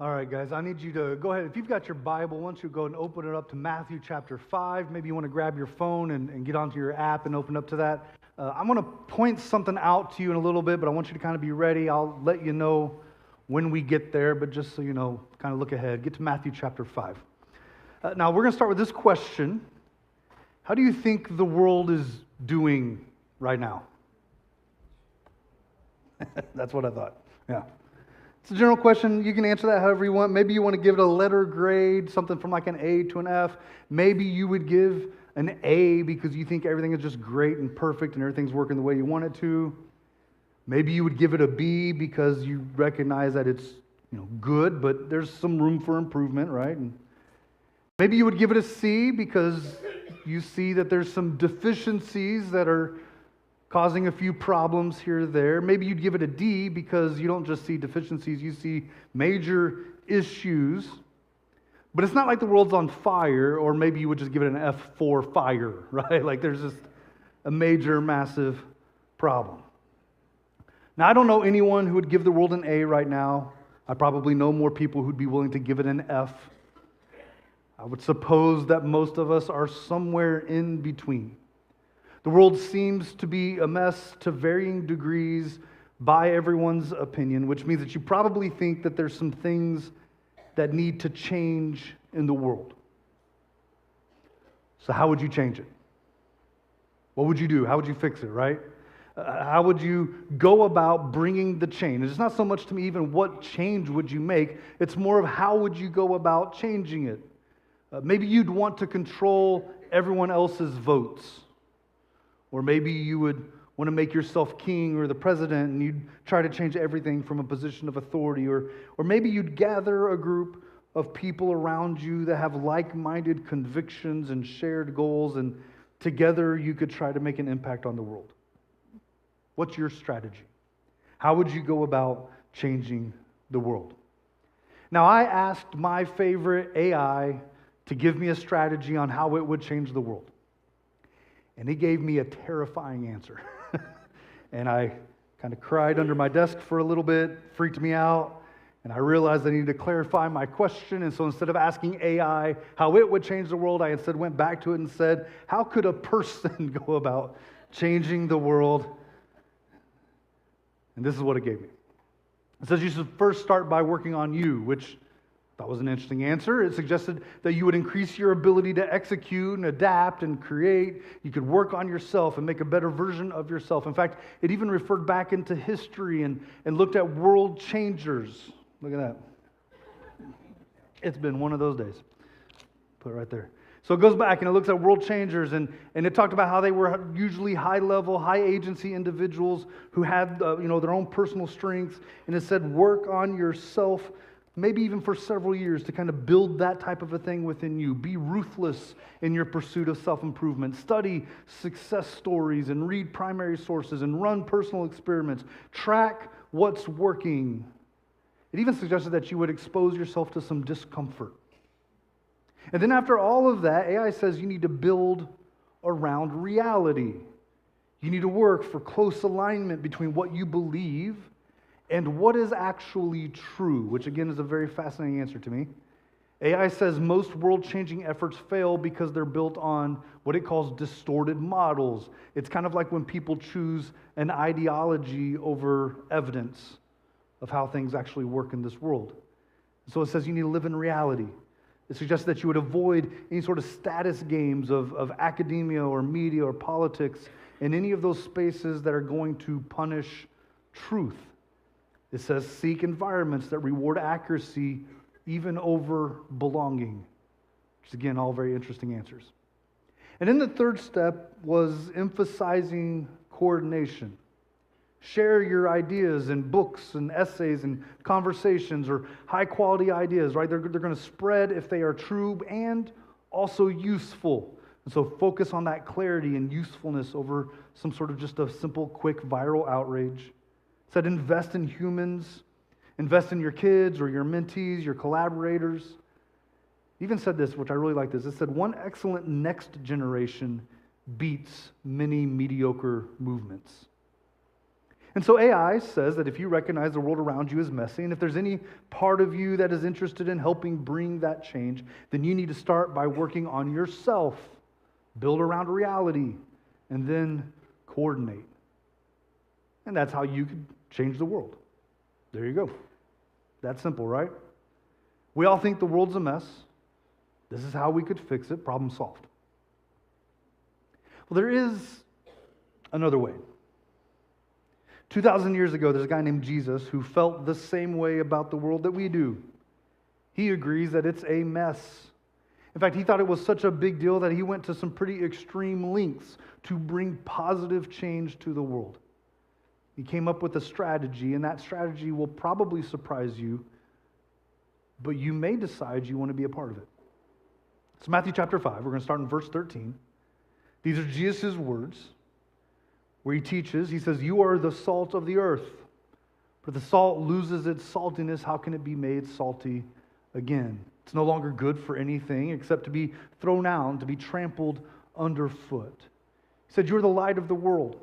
All right, guys, I need you to go ahead. If you've got your Bible, why don't you go and open it up to Matthew chapter 5. Maybe you want to grab your phone and get onto your app and open up to that. I'm going to point something out to you in a little bit, but I want you to kind of be ready. I'll let you know when we get there, but just so you know, kind of look ahead. Get to Matthew chapter 5. Now, we're going to start with this question. How do you think the world is doing right now? That's what I thought. Yeah. It's a general question. You can answer that however you want. Maybe you want to give it a letter grade, something from like an A to an F. Maybe you would give an A because you think everything is just great and perfect and everything's working the way you want it to. Maybe you would give it a B because you recognize that it's good, but there's some room for improvement, right? And maybe you would give it a C because you see that there's some deficiencies that are causing a few problems here or there. Maybe you'd give it a D because you don't just see deficiencies, you see major issues. But it's not like the world's on fire, or maybe you would just give it an F for fire, right? Like there's just a major, massive problem. Now, I don't know anyone who would give the world an A right now. I probably know more people who'd be willing to give it an F. I would suppose that most of us are somewhere in between. The world seems to be a mess to varying degrees by everyone's opinion, which means that you probably think that there's some things that need to change in the world. So how would you change it? What would you do? How would you fix it, right? How would you go about bringing the change? It's not so much to me even what change would you make, it's more of how would you go about changing it. Maybe you'd want to control everyone else's votes. Or maybe you would want to make yourself king or the president and you'd try to change everything from a position of authority. Or maybe you'd gather a group of people around you that have like-minded convictions and shared goals, and together you could try to make an impact on the world. What's your strategy? How would you go about changing the world? Now, I asked my favorite AI to give me a strategy on how it would change the world. And he gave me a terrifying answer. And I kind of cried under my desk for a little bit, freaked me out, and I realized I needed to clarify my question. And so instead of asking AI how it would change the world, I instead went back to it and said, how could a person go about changing the world? And this is what it gave me. It says you should first start by working on you, which that was an interesting answer. It suggested that you would increase your ability to execute and adapt and create. You could work on yourself and make a better version of yourself. In fact, it even referred back into history and looked at world changers. Look at that. It's been one of those days. Put it right there. So it goes back and it looks at world changers, and it talked about how they were usually high-level, high-agency individuals who had their own personal strengths. And it said, work on yourself, maybe even for several years, to kind of build that type of a thing within you. Be ruthless in your pursuit of self-improvement. Study success stories and read primary sources and run personal experiments. Track what's working. It even suggested that you would expose yourself to some discomfort. And then after all of that, AI says you need to build around reality. You need to work for close alignment between what you believe and what is actually true, which again is a very fascinating answer to me. AI says most world-changing efforts fail because they're built on what it calls distorted models. It's kind of like when people choose an ideology over evidence of how things actually work in this world. So it says you need to live in reality. It suggests that you would avoid any sort of status games of academia or media or politics in any of those spaces that are going to punish truth. It says seek environments that reward accuracy even over belonging, which is again all very interesting answers. And then the third step was emphasizing coordination. Share your ideas in books and essays and conversations, or high quality ideas, right? They're going to spread if they are true and also useful. And so focus on that clarity and usefulness over some sort of just a simple, quick, viral outrage. It said invest in humans, invest in your kids or your mentees, your collaborators. It even said this, which I really like this. It said one excellent next generation beats many mediocre movements. And so AI says that if you recognize the world around you as messy, and if there's any part of you that is interested in helping bring that change, then you need to start by working on yourself, build around reality, and then coordinate. And that's how you could change the world. There you go. That's simple, right? We all think the world's a mess. This is how we could fix it. Problem solved. Well, there is another way. 2,000 years ago, there's a guy named Jesus who felt the same way about the world that we do. He agrees that it's a mess. In fact, he thought it was such a big deal that he went to some pretty extreme lengths to bring positive change to the world. He came up with a strategy, and that strategy will probably surprise you, but you may decide you want to be a part of it. It's Matthew chapter 5. We're going to start in verse 13. These are Jesus' words where he teaches. He says, "You are the salt of the earth. But if the salt loses its saltiness, how can it be made salty again? It's no longer good for anything except to be thrown out, to be trampled underfoot." He said, "You are the light of the world.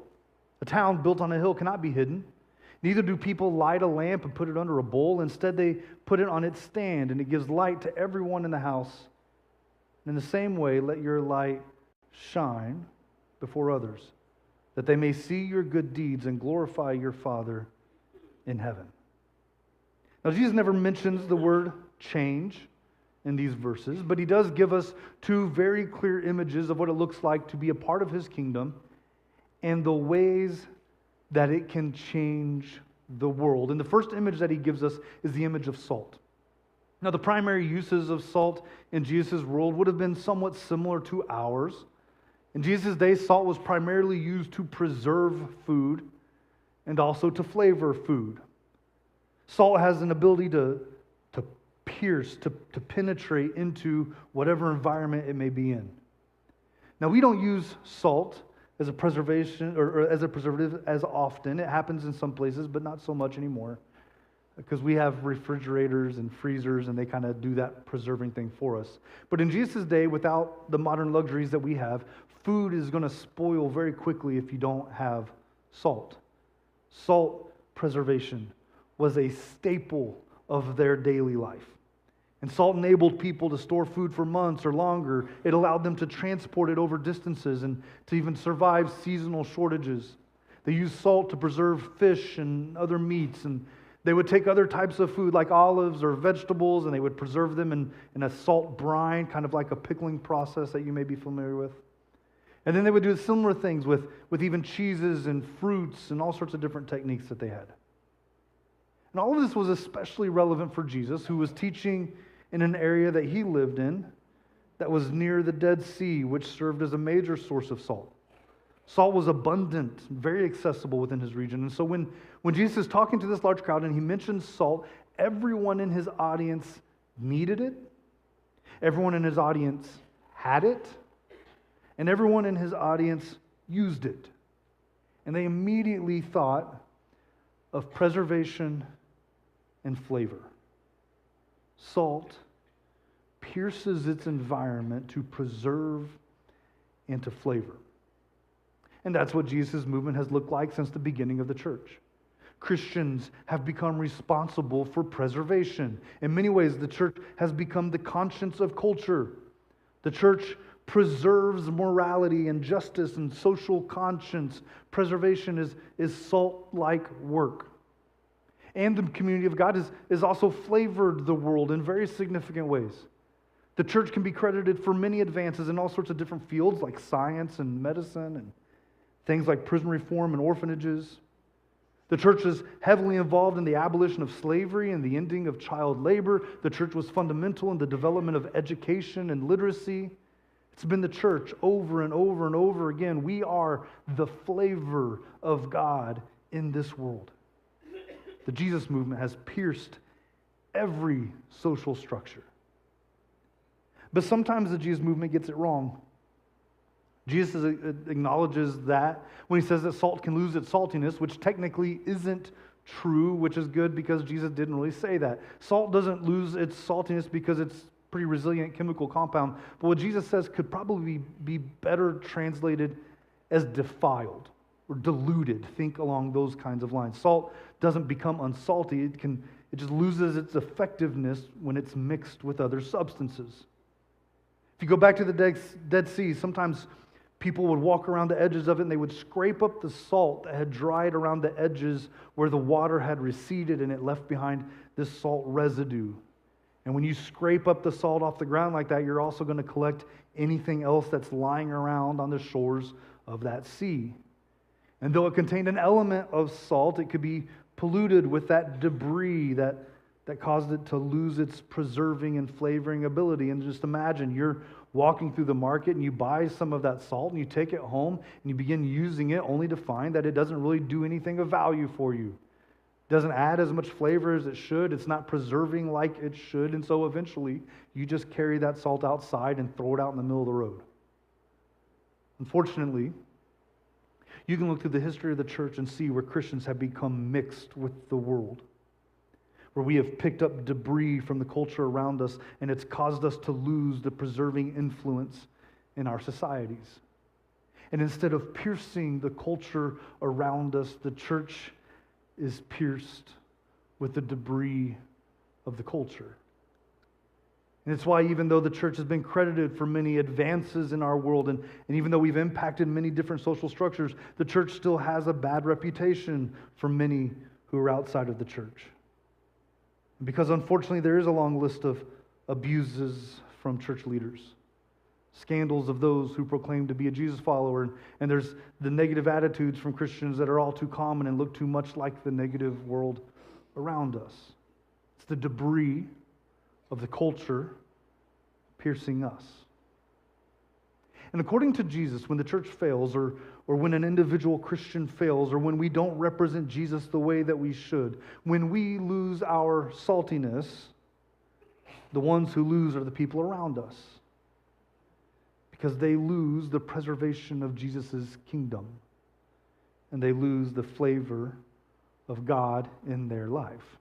A town built on a hill cannot be hidden. Neither do people light a lamp and put it under a bowl. Instead, they put it on its stand, and it gives light to everyone in the house. And in the same way, let your light shine before others, that they may see your good deeds and glorify your Father in heaven." Now, Jesus never mentions the word change in these verses, but he does give us two very clear images of what it looks like to be a part of his kingdom and the ways that it can change the world. And the first image that he gives us is the image of salt. Now, the primary uses of salt in Jesus' world would have been somewhat similar to ours. In Jesus' day, salt was primarily used to preserve food and also to flavor food. Salt has an ability to pierce, to penetrate into whatever environment it may be in. Now, we don't use salt as a preservation or as a preservative as often. It happens in some places, but not so much anymore, because we have refrigerators and freezers, and they kind of do that preserving thing for us. But in Jesus' day, without the modern luxuries that we have, food is going to spoil very quickly if you don't have salt. Salt preservation was a staple of their daily life. And salt enabled people to store food for months or longer. It allowed them to transport it over distances and to even survive seasonal shortages. They used salt to preserve fish and other meats, and they would take other types of food like olives or vegetables, and they would preserve them in a salt brine, kind of like a pickling process that you may be familiar with. And then they would do similar things with even cheeses and fruits and all sorts of different techniques that they had. And all of this was especially relevant for Jesus, who was teaching in an area that he lived in that was near the Dead Sea, which served as a major source of salt. Salt was abundant, very accessible within his region. And so when Jesus is talking to this large crowd and he mentions salt, everyone in his audience needed it, everyone in his audience had it, and everyone in his audience used it. And they immediately thought of preservation and flavor. Salt pierces its environment to preserve and to flavor. And that's what Jesus' movement has looked like since the beginning of the church. Christians have become responsible for preservation. In many ways, the church has become the conscience of culture. The church preserves morality and justice and social conscience. Preservation is salt-like work. And the community of God is also flavored the world in very significant ways. The church can be credited for many advances in all sorts of different fields like science and medicine and things like prison reform and orphanages. The church is heavily involved in the abolition of slavery and the ending of child labor. The church was fundamental in the development of education and literacy. It's been the church over and over and over again. We are the flavor of God in this world. The Jesus movement has pierced every social structure. But sometimes the Jesus movement gets it wrong. Jesus acknowledges that when he says that salt can lose its saltiness, which technically isn't true, which is good because Jesus didn't really say that. Salt doesn't lose its saltiness because it's a pretty resilient chemical compound. But what Jesus says could probably be better translated as defiled. or diluted. Think along those kinds of lines. Salt doesn't become unsalty. It just loses its effectiveness when it's mixed with other substances. If you go back to the Dead Sea, sometimes people would walk around the edges of it and they would scrape up the salt that had dried around the edges where the water had receded, and it left behind this salt residue. And when you scrape up the salt off the ground like that, you're also going to collect anything else that's lying around on the shores of that sea. And though it contained an element of salt, it could be polluted with that debris that caused it to lose its preserving and flavoring ability. And just imagine you're walking through the market and you buy some of that salt and you take it home and you begin using it only to find that it doesn't really do anything of value for you. It doesn't add as much flavor as it should. It's not preserving like it should. And so eventually you just carry that salt outside and throw it out in the middle of the road. Unfortunately, you can look through the history of the church and see where Christians have become mixed with the world, where we have picked up debris from the culture around us, and it's caused us to lose the preserving influence in our societies. And instead of piercing the culture around us, the church is pierced with the debris of the culture. And it's why even though the church has been credited for many advances in our world, and even though we've impacted many different social structures, the church still has a bad reputation for many who are outside of the church. Because unfortunately there is a long list of abuses from church leaders, scandals of those who proclaim to be a Jesus follower, and there's the negative attitudes from Christians that are all too common and look too much like the negative world around us. It's the debris of the culture piercing us. And according to Jesus, when the church fails, or when an individual Christian fails, or when we don't represent Jesus the way that we should, when we lose our saltiness, the ones who lose are the people around us, because they lose the preservation of Jesus' kingdom, and they lose the flavor of God in their life.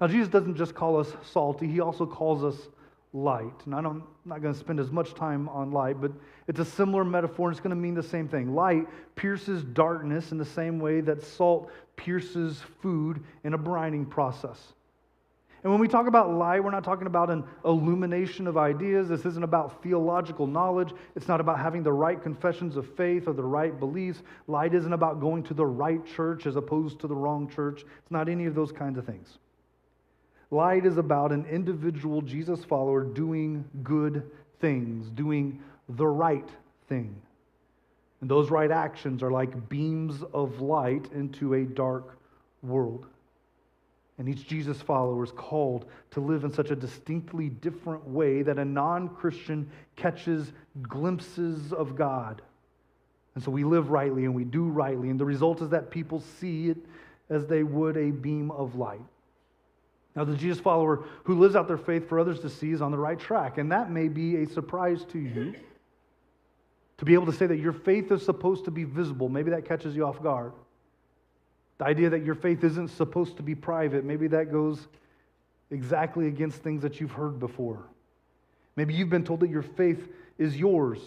Now, Jesus doesn't just call us salty, he also calls us light. And I'm not going to spend as much time on light, but it's a similar metaphor, and it's going to mean the same thing. Light pierces darkness in the same way that salt pierces food in a brining process. And when we talk about light, we're not talking about an illumination of ideas. This isn't about theological knowledge. It's not about having the right confessions of faith or the right beliefs. Light isn't about going to the right church as opposed to the wrong church. It's not any of those kinds of things. Light is about an individual Jesus follower doing good things, doing the right thing. And those right actions are like beams of light into a dark world. And each Jesus follower is called to live in such a distinctly different way that a non-Christian catches glimpses of God. And so we live rightly and we do rightly, and the result is that people see it as they would a beam of light. Now, the Jesus follower who lives out their faith for others to see is on the right track, and that may be a surprise to you. To be able to say that your faith is supposed to be visible, maybe that catches you off guard. The idea that your faith isn't supposed to be private, maybe that goes exactly against things that you've heard before. Maybe you've been told that your faith is yours,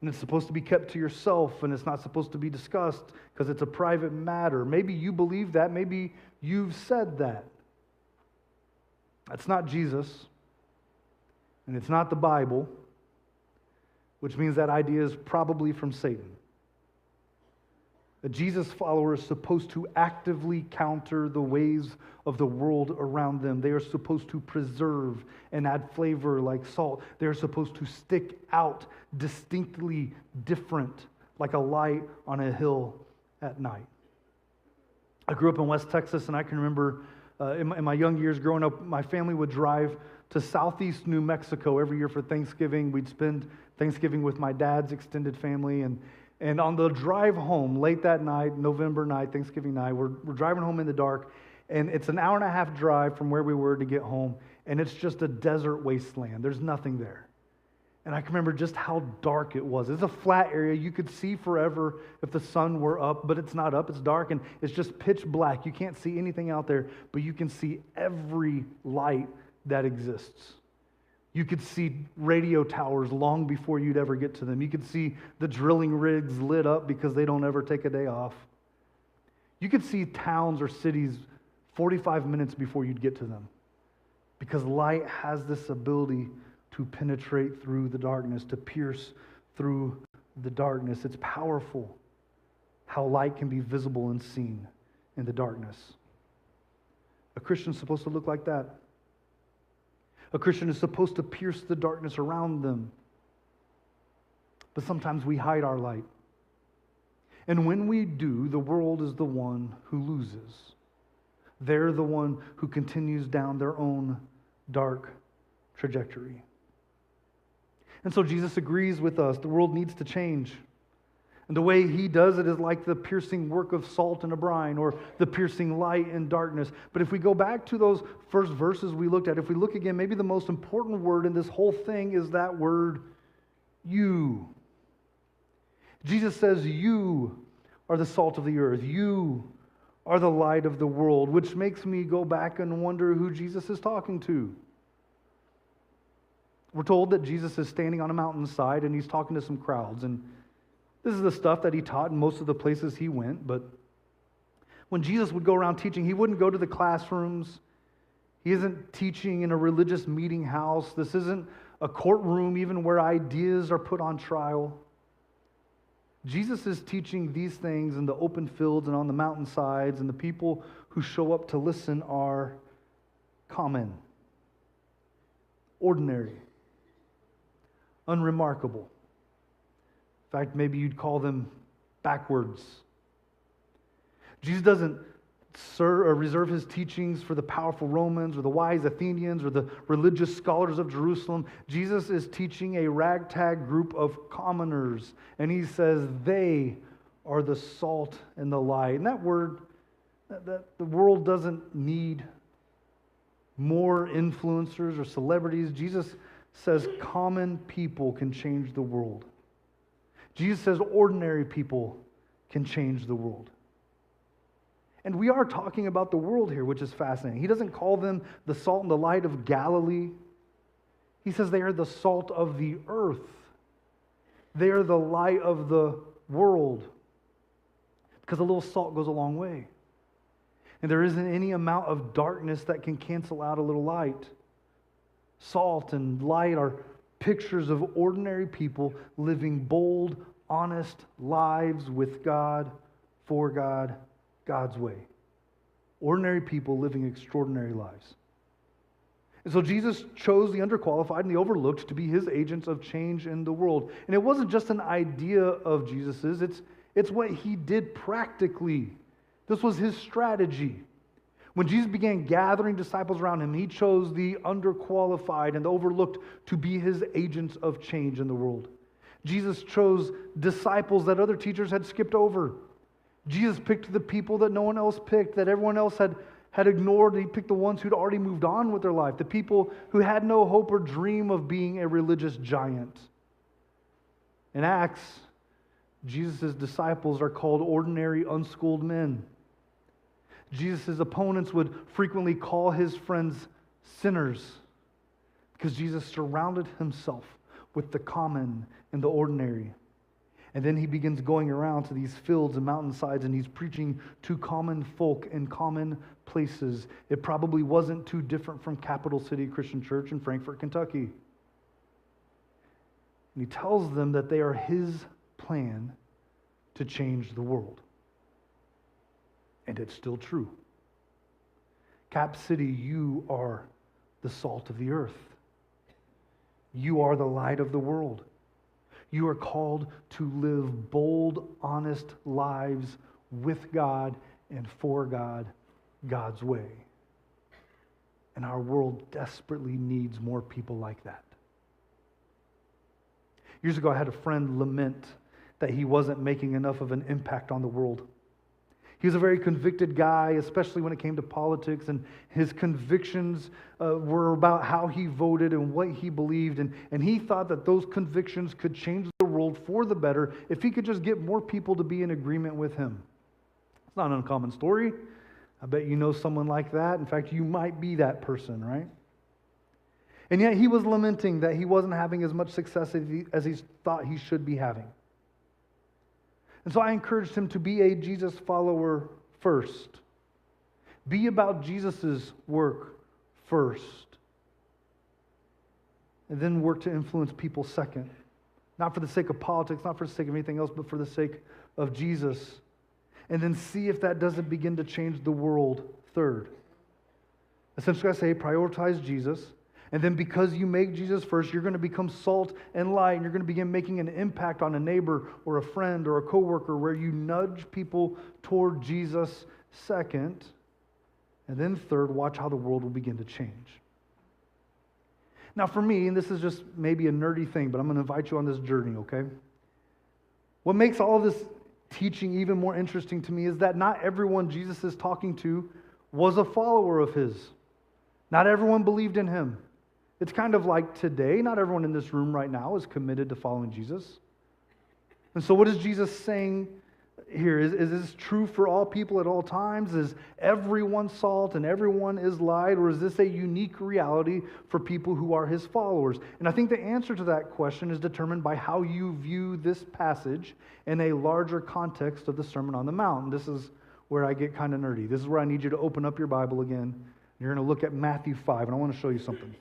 and it's supposed to be kept to yourself, and it's not supposed to be discussed because it's a private matter. Maybe you believe that, maybe you've said that. That's not Jesus, and it's not the Bible, which means that idea is probably from Satan. A Jesus follower is supposed to actively counter the ways of the world around them. They are supposed to preserve and add flavor like salt. They are supposed to stick out distinctly different, like a light on a hill at night. I grew up in West Texas, and I can remember in my young years growing up, my family would drive to southeast New Mexico every year for Thanksgiving. We'd spend Thanksgiving with my dad's extended family, and on the drive home, late that night, November night, Thanksgiving night, we're driving home in the dark, and it's an hour and a half drive from where we were to get home, and it's just a desert wasteland. There's nothing there. And I can remember just how dark it was. It's a flat area. You could see forever if the sun were up, but it's not up. It's dark, and it's just pitch black. You can't see anything out there, but you can see every light that exists. You could see radio towers long before you'd ever get to them. You could see the drilling rigs lit up because they don't ever take a day off. You could see towns or cities 45 minutes before you'd get to them, because light has this ability to penetrate through the darkness, to pierce through the darkness. It's powerful how light can be visible and seen in the darkness. A Christian's supposed to look like that. A Christian is supposed to pierce the darkness around them. But sometimes we hide our light. And when we do, the world is the one who loses. They're the one who continues down their own dark trajectory. And so Jesus agrees with us. The world needs to change. And the way he does it is like the piercing work of salt in a brine, or the piercing light in darkness. But if we go back to those first verses we looked at, if we look again, maybe the most important word in this whole thing is that word, you. Jesus says, you are the salt of the earth. You are the light of the world, which makes me go back and wonder who Jesus is talking to. We're told that Jesus is standing on a mountainside and he's talking to some crowds. And this is the stuff that he taught in most of the places he went. But when Jesus would go around teaching, he wouldn't go to the classrooms. He isn't teaching in a religious meeting house. This isn't a courtroom even where ideas are put on trial. Jesus is teaching these things in the open fields and on the mountainsides, and the people who show up to listen are common, ordinary, unremarkable. In fact, maybe you'd call them backwards. Jesus doesn't reserve his teachings for the powerful Romans or the wise Athenians or the religious scholars of Jerusalem. Jesus is teaching a ragtag group of commoners, and he says they are the salt and the light. And that word, that the world doesn't need more influencers or celebrities. Jesus says common people can change the world. Jesus says ordinary people can change the world. And we are talking about the world here, which is fascinating. He doesn't call them the salt and the light of Galilee. He says they are the salt of the earth. They are the light of the world. Because a little salt goes a long way. And there isn't any amount of darkness that can cancel out a little light. Salt and light are pictures of ordinary people living bold, honest lives with God, for God, God's way. Ordinary people living extraordinary lives. And so Jesus chose the underqualified and the overlooked to be his agents of change in the world. And it wasn't just an idea of Jesus's, it's what he did practically. This was his strategy. When Jesus began gathering disciples around him, he chose the underqualified and the overlooked to be his agents of change in the world. Jesus chose disciples that other teachers had skipped over. Jesus picked the people that no one else picked, that everyone else had ignored. He picked the ones who'd already moved on with their life, the people who had no hope or dream of being a religious giant. In Acts, Jesus' disciples are called ordinary, unschooled men. Jesus' opponents would frequently call his friends sinners because Jesus surrounded himself with the common and the ordinary. And then he begins going around to these fields and mountainsides, and he's preaching to common folk in common places. It probably wasn't too different from Capital City Christian Church in Frankfort, Kentucky. And he tells them that they are his plan to change the world. And it's still true. Cap City, you are the salt of the earth. You are the light of the world. You are called to live bold, honest lives with God and for God, God's way. And our world desperately needs more people like that. Years ago, I had a friend lament that he wasn't making enough of an impact on the world. He was a very convicted guy, especially when it came to politics, and his convictions were about how he voted and what he believed, and he thought that those convictions could change the world for the better if he could just get more people to be in agreement with him. It's not an uncommon story. I bet you know someone like that. In fact, you might be that person, right? And yet he was lamenting that he wasn't having as much success as he thought he should be having. And so I encouraged him to be a Jesus follower first. Be about Jesus' work first. And then work to influence people second. Not for the sake of politics, not for the sake of anything else, but for the sake of Jesus. And then see if that doesn't begin to change the world third. Essentially, I say prioritize Jesus. And then because you make Jesus first, you're going to become salt and light. And you're going to begin making an impact on a neighbor or a friend or a coworker where you nudge people toward Jesus second. And then third, watch how the world will begin to change. Now for me, and this is just maybe a nerdy thing, but I'm going to invite you on this journey, okay? What makes all this teaching even more interesting to me is that not everyone Jesus is talking to was a follower of his. Not everyone believed in him. It's kind of like today, not everyone in this room right now is committed to following Jesus. And so what is Jesus saying here? Is this true for all people at all times? Is everyone salt and everyone is light? Or is this a unique reality for people who are his followers? And I think the answer to that question is determined by how you view this passage in a larger context of the Sermon on the Mount. And this is where I get kind of nerdy. This is where I need you to open up your Bible again. You're going to look at Matthew 5, and I want to show you something.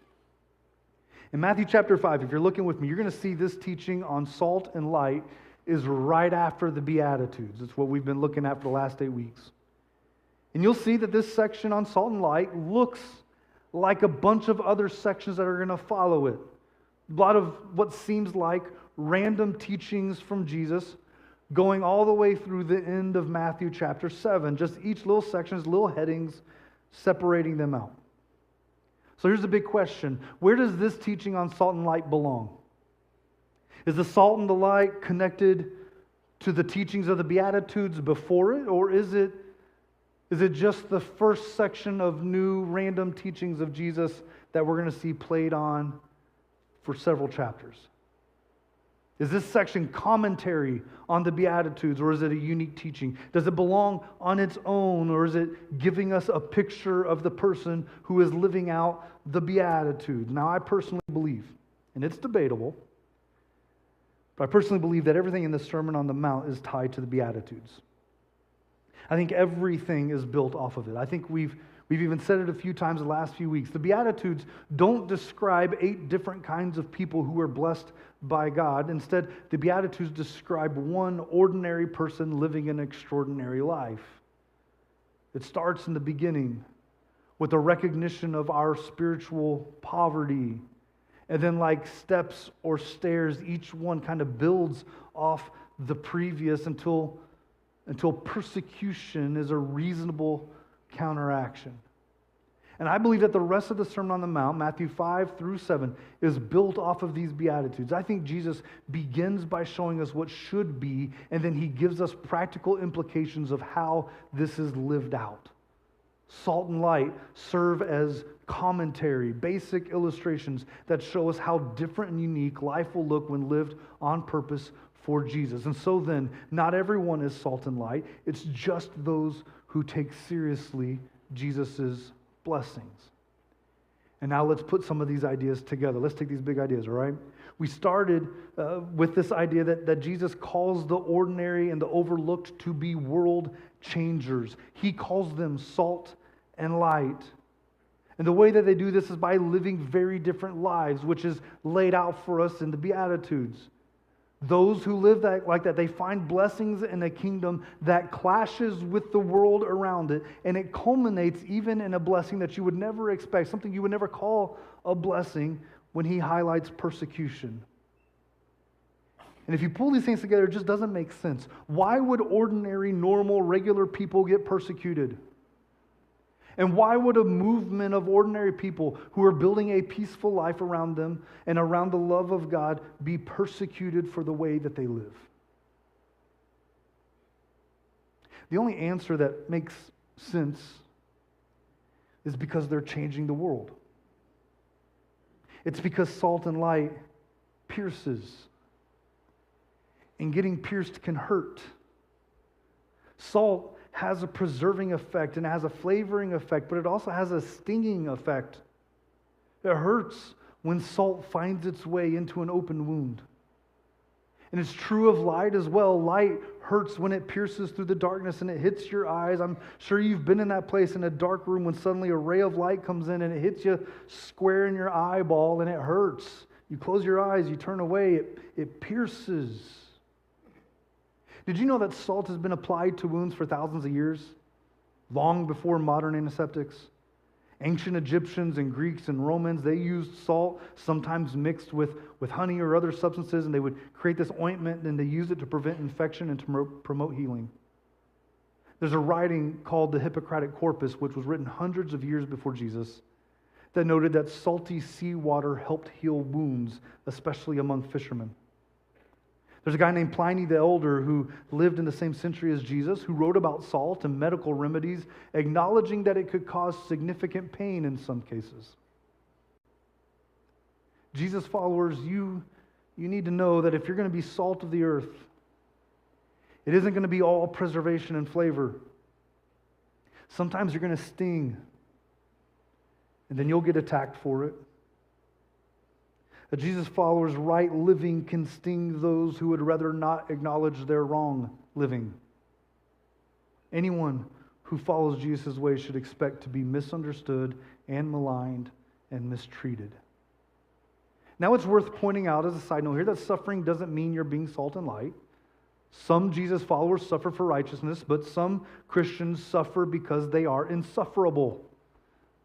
In Matthew chapter 5, if you're looking with me, you're going to see this teaching on salt and light is right after the Beatitudes. It's what we've been looking at for the last 8 weeks. And you'll see that this section on salt and light looks like a bunch of other sections that are going to follow it. A lot of what seems like random teachings from Jesus going all the way through the end of Matthew chapter 7. Just each little section has little headings separating them out. So here's the big question. Where does this teaching on salt and light belong? Is the salt and the light connected to the teachings of the Beatitudes before it? Or is it just the first section of new random teachings of Jesus that we're going to see played on for several chapters? Is this section commentary on the Beatitudes, or is it a unique teaching? Does it belong on its own, or is it giving us a picture of the person who is living out the Beatitudes? Now, I personally believe, and it's debatable, but I personally believe that everything in the Sermon on the Mount is tied to the Beatitudes. I think everything is built off of it. I think we've even said it a few times the last few weeks. The Beatitudes don't describe 8 different kinds of people who are blessed by God. Instead, the Beatitudes describe one ordinary person living an extraordinary life. It starts in the beginning with a recognition of our spiritual poverty. And then like steps or stairs, each one kind of builds off the previous until persecution is a reasonable counteraction. And I believe that the rest of the Sermon on the Mount, Matthew 5 through 7, is built off of these Beatitudes. I think Jesus begins by showing us what should be, and then he gives us practical implications of how this is lived out. Salt and light serve as commentary, basic illustrations that show us how different and unique life will look when lived on purpose for Jesus. And so then, not everyone is salt and light. It's just those who take seriously Jesus' blessings. And now let's put some of these ideas together. Let's take these big ideas, all right? We started with this idea that Jesus calls the ordinary and the overlooked to be world changers. He calls them salt and light. And the way that they do this is by living very different lives, which is laid out for us in the Beatitudes. Those who live like that, they find blessings in a kingdom that clashes with the world around it, and it culminates even in a blessing that you would never expect, something you would never call a blessing, when he highlights persecution. And if you pull these things together, it just doesn't make sense. Why would ordinary, normal, regular people get persecuted? And why would a movement of ordinary people who are building a peaceful life around them and around the love of God be persecuted for the way that they live? The only answer that makes sense is because they're changing the world. It's because salt and light pierces. And getting pierced can hurt. Salt has a preserving effect and has a flavoring effect, but it also has a stinging effect. It hurts when salt finds its way into an open wound. And it's true of light as well. Light hurts when it pierces through the darkness and it hits your eyes. I'm sure you've been in that place in a dark room when suddenly a ray of light comes in and it hits you square in your eyeball and it hurts. You close your eyes, you turn away, it pierces. Did you know that salt has been applied to wounds for thousands of years? Long before modern antiseptics? Ancient Egyptians and Greeks and Romans, they used salt, sometimes mixed with honey or other substances, and they would create this ointment and they used it to prevent infection and to promote healing. There's a writing called the Hippocratic Corpus, which was written hundreds of years before Jesus, that noted that salty seawater helped heal wounds, especially among fishermen. There's a guy named Pliny the Elder who lived in the same century as Jesus, who wrote about salt and medical remedies, acknowledging that it could cause significant pain in some cases. Jesus followers, you need to know that if you're going to be salt of the earth, it isn't going to be all preservation and flavor. Sometimes you're going to sting, and then you'll get attacked for it. A Jesus follower's right living can sting those who would rather not acknowledge their wrong living. Anyone who follows Jesus' way should expect to be misunderstood and maligned and mistreated. Now it's worth pointing out as a side note here that suffering doesn't mean you're being salt and light. Some Jesus followers suffer for righteousness, but some Christians suffer because they are insufferable.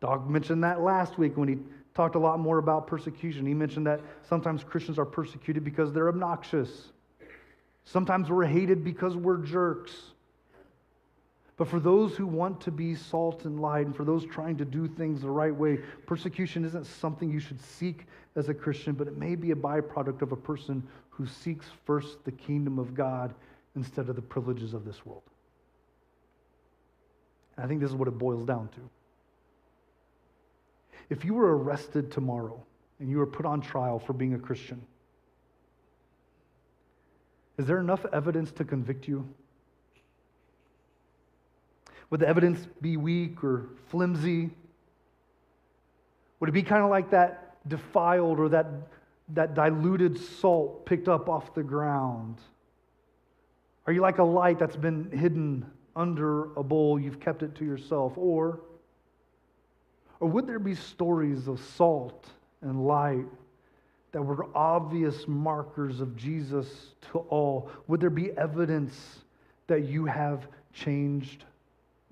Doug mentioned that last week when he talked a lot more about persecution. He mentioned that sometimes Christians are persecuted because they're obnoxious. Sometimes we're hated because we're jerks. But for those who want to be salt and light, and for those trying to do things the right way, persecution isn't something you should seek as a Christian, but it may be a byproduct of a person who seeks first the kingdom of God instead of the privileges of this world. And I think this is what it boils down to. If you were arrested tomorrow and you were put on trial for being a Christian, is there enough evidence to convict you? Would the evidence be weak or flimsy? Would it be kind of like that defiled or that diluted salt picked up off the ground? Are you like a light that's been hidden under a bowl, you've kept it to yourself? Or would there be stories of salt and light that were obvious markers of Jesus to all? Would there be evidence that you have changed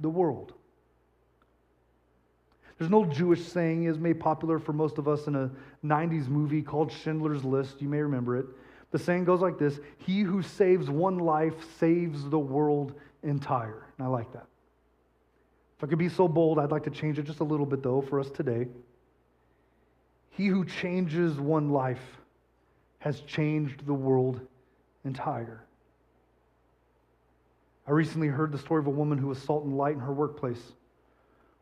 the world? There's an old Jewish saying is made popular for most of us in a 90s movie called Schindler's List. You may remember it. The saying goes like this: he who saves one life saves the world entire. And I like that. If I could be so bold, I'd like to change it just a little bit, though, for us today. He who changes one life has changed the world entire. I recently heard the story of a woman who was salt and light in her workplace.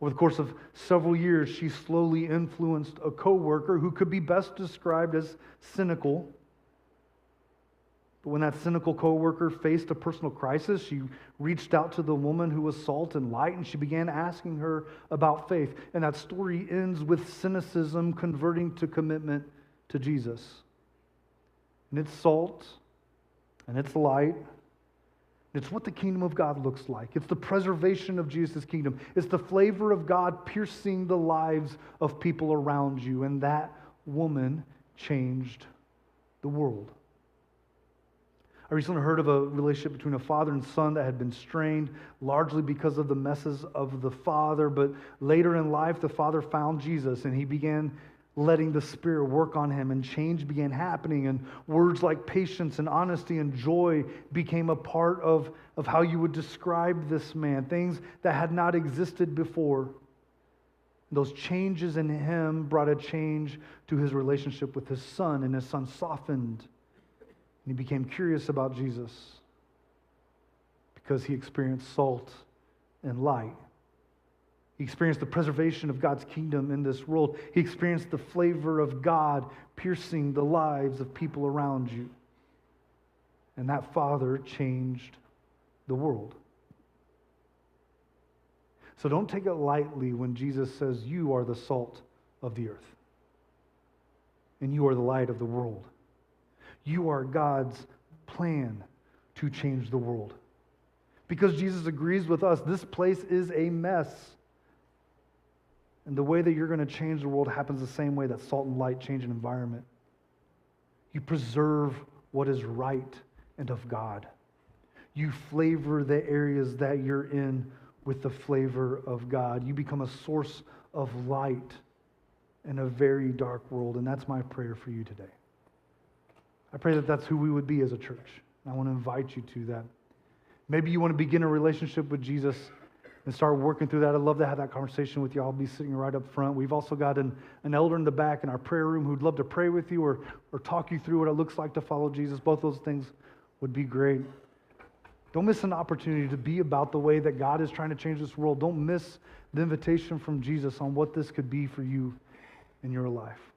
Over the course of several years, she slowly influenced a coworker who could be best described as cynical. But when that cynical coworker faced a personal crisis, she reached out to the woman who was salt and light, and she began asking her about faith. And that story ends with cynicism converting to commitment to Jesus. And it's salt, and it's light. It's what the kingdom of God looks like. It's the preservation of Jesus' kingdom. It's the flavor of God piercing the lives of people around you. And that woman changed the world. I recently heard of a relationship between a father and son that had been strained largely because of the messes of the father. But later in life, the father found Jesus and he began letting the Spirit work on him, and change began happening, and words like patience and honesty and joy became a part of how you would describe this man, things that had not existed before. Those changes in him brought a change to his relationship with his son, and his son softened. And he became curious about Jesus because he experienced salt and light. He experienced the preservation of God's kingdom in this world. He experienced the flavor of God piercing the lives of people around you. And that father changed the world. So don't take it lightly when Jesus says you are the salt of the earth. and you are the light of the world. You are God's plan to change the world. Because Jesus agrees with us, this place is a mess. And the way that you're going to change the world happens the same way that salt and light change an environment. You preserve what is right and of God. You flavor the areas that you're in with the flavor of God. You become a source of light in a very dark world, and that's my prayer for you today. I pray that that's who we would be as a church. I want to invite you to that. Maybe you want to begin a relationship with Jesus and start working through that. I'd love to have that conversation with you. I'll be sitting right up front. We've also got an elder in the back in our prayer room who'd love to pray with you or talk you through what it looks like to follow Jesus. Both those things would be great. Don't miss an opportunity to be about the way that God is trying to change this world. Don't miss the invitation from Jesus on what this could be for you in your life.